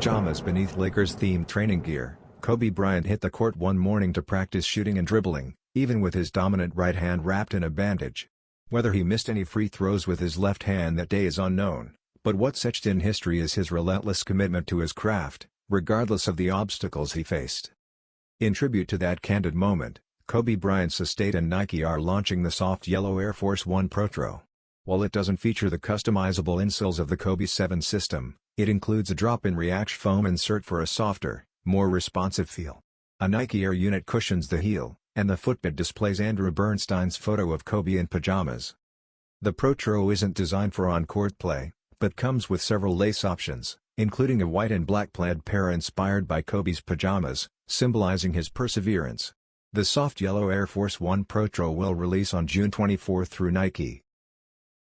pajamas beneath Lakers-themed training gear, Kobe Bryant hit the court one morning to practice shooting and dribbling, even with his dominant right hand wrapped in a bandage. Whether he missed any free throws with his left hand that day is unknown, but what's etched in history is his relentless commitment to his craft, regardless of the obstacles he faced. In tribute to that candid moment, Kobe Bryant's estate and Nike are launching the soft yellow Air Force 1 Protro. While it doesn't feature the customizable insoles of the Kobe 7 system, it includes a drop-in ReactX foam insert for a softer, more responsive feel. A Nike Air unit cushions the heel, and the footbed displays Andrew Bernstein's photo of Kobe in pajamas. The Protro isn't designed for on-court play, but comes with several lace options, including a white and black plaid pair inspired by Kobe's pajamas, symbolizing his perseverance. The soft yellow Air Force 1 Protro will release on June 24 through Nike,